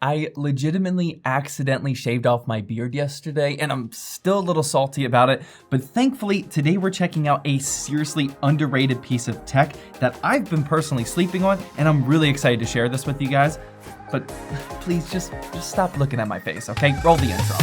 I legitimately accidentally shaved off my beard yesterday, and I'm still a little salty about it, but thankfully today we're checking out a seriously underrated piece of tech that I've been personally sleeping on, and I'm really excited to share this with you guys. But please just stop looking at my face, okay? Roll the intro.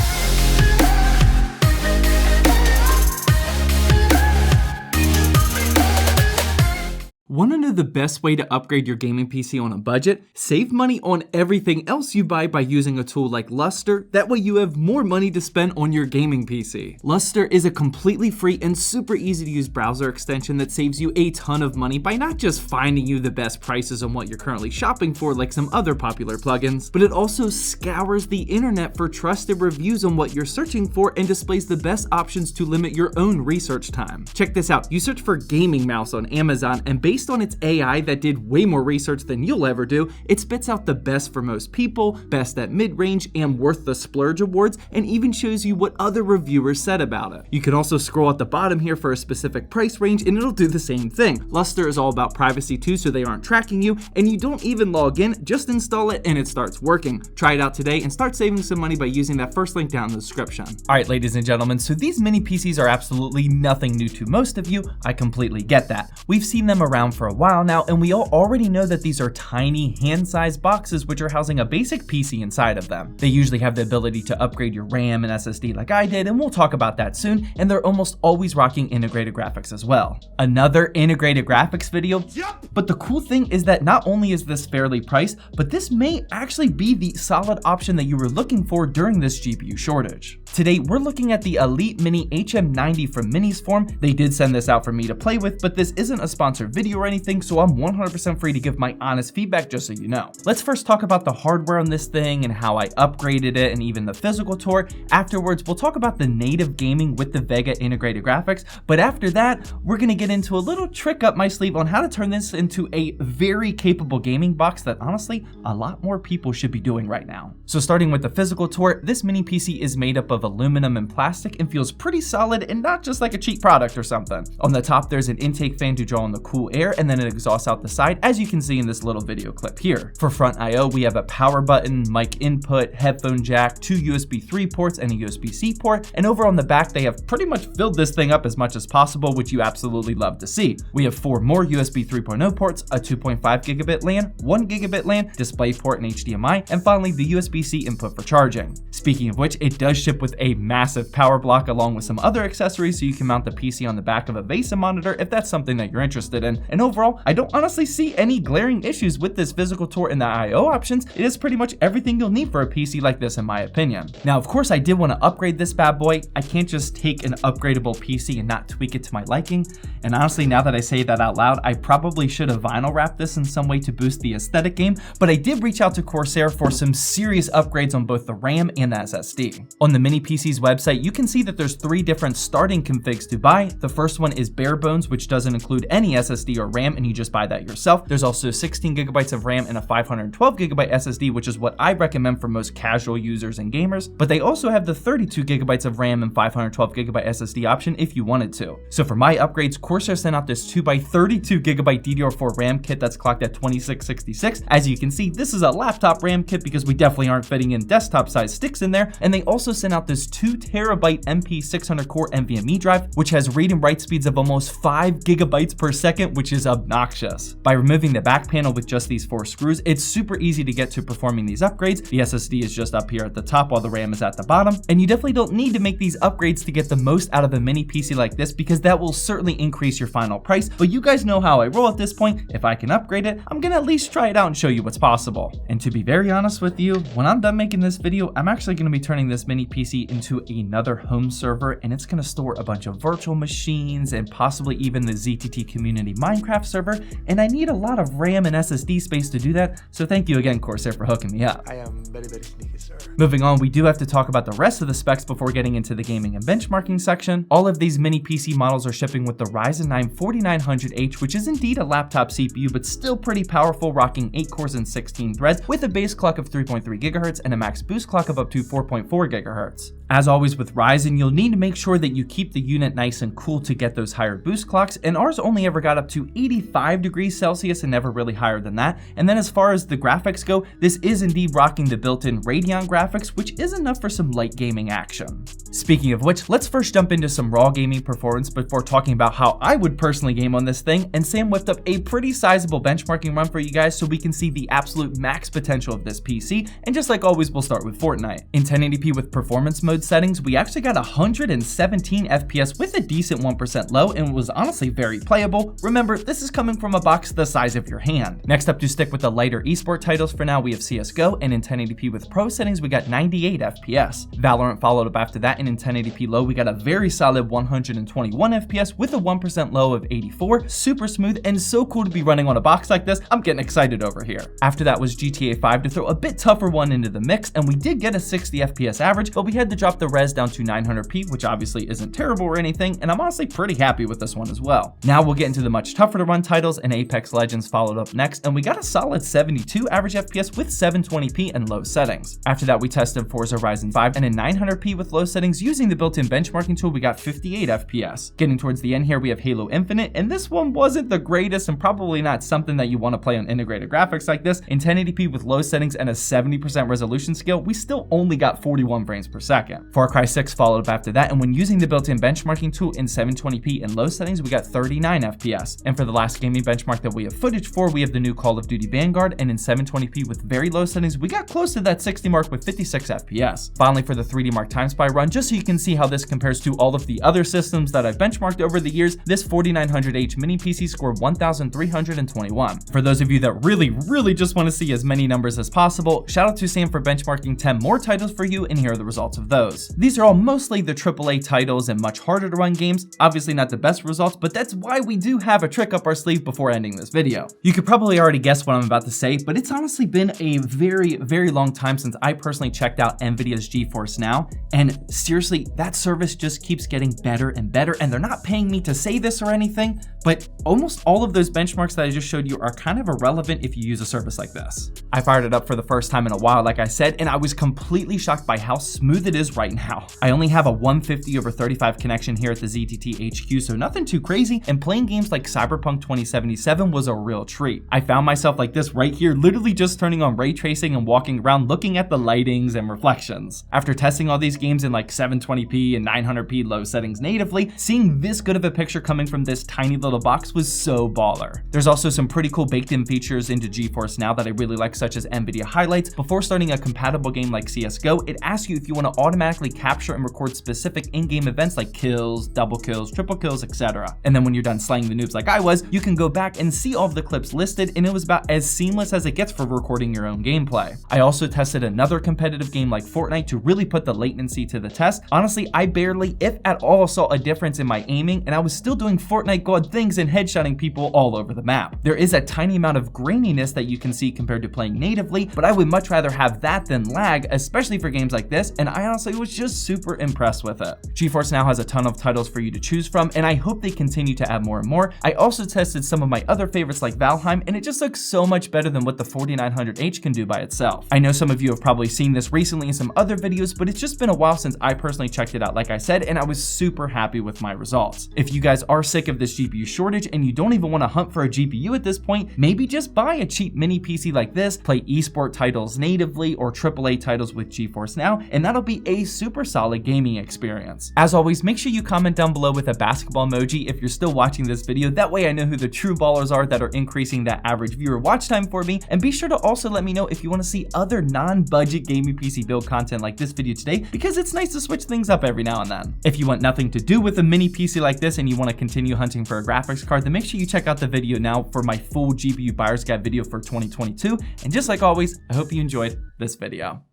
Want to know the best way to upgrade your gaming PC on a budget? Save money on everything else you buy by using a tool like Lustre. That way you have more money to spend on your gaming PC. Lustre is a completely free and super easy to use browser extension that saves you a ton of money by not just finding you the best prices on what you're currently shopping for like some other popular plugins, but it also scours the internet for trusted reviews on what you're searching for and displays the best options to limit your own research time. Check this out. You search for gaming mouse on Amazon, and based on its AI that did way more research than you'll ever do, it spits out the best for most people, best at mid-range, and worth the splurge awards, and even shows you what other reviewers said about it. You can also scroll at the bottom here for a specific price range, and it'll do the same thing. Lustre is all about privacy too, so they aren't tracking you, and you don't even log in, just install it and it starts working. Try it out today and start saving some money by using that first link down in the description. All right, ladies and gentlemen, so these mini PCs are absolutely nothing new to most of you. I completely get that. We've seen them around for a while now, and we all already know that these are tiny hand-sized boxes which are housing a basic PC inside of them. They usually have the ability to upgrade your RAM and SSD like I did, and we'll talk about that soon, and they're almost always rocking integrated graphics as well. Another integrated graphics video? Yep. But the cool thing is that not only is this fairly priced, but this may actually be the solid option that you were looking for during this GPU shortage. Today, we're looking at the Elite Mini HM90 from MinisForum. They did send this out for me to play with, but this isn't a sponsored video or anything, so I'm 100% free to give my honest feedback just so you know. Let's first talk about the hardware on this thing and how I upgraded it and even the physical tour. Afterwards, we'll talk about the native gaming with the Vega integrated graphics, but after that, we're gonna get into a little trick up my sleeve on how to turn this into a very capable gaming box that honestly, a lot more people should be doing right now. So starting with the physical tour, this mini PC is made up of aluminum and plastic and feels pretty solid and not just like a cheap product or something. On the top, there's an intake fan to draw in the cool air, and then it exhausts out the side, as you can see in this little video clip here. For front I/O, we have a power button, mic input, headphone jack, 2 USB 3 ports, and a USB-C port, and over on the back, they have pretty much filled this thing up as much as possible, which you absolutely love to see. We have 4 more USB 3.0 ports, a 2.5 gigabit LAN, 1 gigabit LAN, display port and HDMI, and finally the USB-C input for charging. Speaking of which, it does ship with a massive power block along with some other accessories so you can mount the PC on the back of a VESA monitor if that's something that you're interested in. And overall, I don't honestly see any glaring issues with this physical tour and the I/O options. It is pretty much everything you'll need for a PC like this in my opinion. Now, of course, I did want to upgrade this bad boy. I can't just take an upgradable PC and not tweak it to my liking. And honestly, now that I say that out loud, I probably should have vinyl wrapped this in some way to boost the aesthetic game, but I did reach out to Corsair for some serious upgrades on both the RAM and the SSD. On the mini PC's website, you can see that there's 3 different starting configs to buy. The first one is bare bones, which doesn't include any SSD or RAM, and you just buy that yourself. There's also 16 gigabytes of RAM and a 512 gigabyte SSD, which is what I recommend for most casual users and gamers, but they also have the 32 gigabytes of RAM and 512 gigabyte SSD option if you wanted to. So for my upgrades, Corsair sent out this 2x32 gigabyte DDR4 RAM kit that's clocked at 2666. As you can see, this is a laptop RAM kit because we definitely aren't fitting in desktop size sticks in there, and they also sent out this 2 terabyte MP600 core NVMe drive, which has read and write speeds of almost 5 gigabytes per second, which is obnoxious. By removing the back panel with just these 4 screws, it's super easy to get to performing these upgrades. The SSD is just up here at the top while the RAM is at the bottom, and you definitely don't need to make these upgrades to get the most out of a mini PC like this because that will certainly increase your final price, but you guys know how I roll at this point. If I can upgrade it, I'm gonna at least try it out and show you what's possible. And to be very honest with you, when I'm done making this video, I'm actually gonna be turning this mini PC into another home server, and it's gonna store a bunch of virtual machines and possibly even the ZTT community Minecraft server, and I need a lot of RAM and SSD space to do that, so thank you again, Corsair, for hooking me up. I am very sneaky, sir. Moving on, we do have to talk about the rest of the specs before getting into the gaming and benchmarking section. All of these mini PC models are shipping with the Ryzen 9 4900H, which is indeed a laptop CPU, but still pretty powerful, rocking 8 cores and 16 threads with a base clock of 3.3 GHz and a max boost clock of up to 4.4 GHz. As always with Ryzen, you'll need to make sure that you keep the unit nice and cool to get those higher boost clocks, and ours only ever got up to 85 degrees Celsius and never really higher than that. And then as far as the graphics go, this is indeed rocking the built-in Radeon graphics, which is enough for some light gaming action. Speaking of which, let's first jump into some raw gaming performance before talking about how I would personally game on this thing, and Sam whipped up a pretty sizable benchmarking run for you guys so we can see the absolute max potential of this PC, and just like always, we'll start with Fortnite. In 1080p with performance mode settings, we actually got 117 FPS with a decent 1% low, and was honestly very playable. Remember, this is coming from a box the size of your hand. Next up, to stick with the lighter esport titles for now, we have CSGO, and in 1080p with pro settings, we got 98 FPS. Valorant followed up after that, and in 1080p low, we got a very solid 121 FPS with a 1% low of 84. Super smooth and so cool to be running on a box like this. I'm getting excited over here. After that was GTA 5 to throw a bit tougher one into the mix, and we did get a 60 FPS average, but we had to drop the res down to 900p, which obviously isn't terrible or anything, and I'm honestly pretty happy with this one as well. Now we'll get into the much tougher to run titles, and Apex Legends followed up next, and we got a solid 72 average FPS with 720p and low settings. After that, we tested Forza Horizon 5, and in 900p with low settings using the built-in benchmarking tool, we got 58 FPS. Getting towards the end here, we have Halo Infinite, and this one wasn't the greatest and probably not something that you want to play on integrated graphics like this. In 1080p with low settings and a 70% resolution scale, we still only got 41 frames per second. Far Cry 6 followed up after that, and when using the built-in benchmarking tool in 720p and low settings, we got 39 FPS. And for the last gaming benchmark that we have footage for, we have the new Call of Duty Vanguard, and in 720p with very low settings, we got close to that 60 mark with 56 FPS. Finally, for the 3D Mark Time Spy run, just so you can see how this compares to all of the other systems that I've benchmarked over the years, this 4900H mini PC scored 1,321. For those of you that really just want to see as many numbers as possible, shout out to Sam for benchmarking 10 more titles for you, and here are the results of those. These are all mostly the AAA titles and much harder to run games. Obviously not the best results, but that's why we do have a trick up our sleeve before ending this video. You could probably already guess what I'm about to say, but it's honestly been a very long time since I personally checked out NVIDIA's GeForce Now, and seriously, that service just keeps getting better and better, and they're not paying me to say this or anything, but almost all of those benchmarks that I just showed you are kind of irrelevant if you use a service like this. I fired it up for the first time in a while, like I said, and I was completely shocked by how smooth it is right now. I only have a 150/35 connection here at the ZTT HQ, so nothing too crazy, and playing games like Cyberpunk 2077 was a real treat. I found myself like this right here, literally just turning on ray tracing and walking around looking at the lightings and reflections. After testing all these games in like 720p and 900p low settings natively, seeing this good of a picture coming from this tiny little box was so baller. There's also some pretty cool baked-in features into GeForce Now that I really like, such as NVIDIA highlights. Before starting a compatible game like CSGO, it asks you if you want to automatically capture and record specific in-game events like kills, double kills, triple kills, etc. And then when you're done slaying the noobs like I was, you can go back and see all of the clips listed, and it was about as seamless as it gets for recording your own gameplay. I also tested another competitive game like Fortnite to really put the latency to the test. Honestly, I barely, if at all, saw a difference in my aiming, and I was still doing Fortnite god things and headshotting people all over the map. There is a tiny amount of graininess that you can see compared to playing natively, but I would much rather have that than lag, especially for games like this, and I honestly was just super impressed with it. GeForce Now has a ton of titles for you to choose from, and I hope they continue to add more and more. I also tested some of my other favorites like Valheim, and it just looks so much better than what the 4900H can do by itself. I know some of you have probably seen this recently in some other videos, but it's just been a while since I personally checked it out, like I said, and I was super happy with my results. If you guys are sick of this GPU shortage and you don't even want to hunt for a GPU at this point, maybe just buy a cheap mini PC like this, play esport titles natively or AAA titles with GeForce Now, and that'll be a super solid gaming experience. As always, make sure you comment down below with a basketball emoji if you're still watching this video. That way I know who the true ballers are that are increasing that average viewer watch time for me, and be sure to also let me know if you want to see other non-budget gaming PC build content like this video today, because it's nice to switch things up every now and then. If you want nothing to do with a mini PC like this and you want to continue hunting for a graphics card, then make sure you check out the video now for my full GPU buyer's guide video for 2022. And just like always, I hope you enjoyed this video.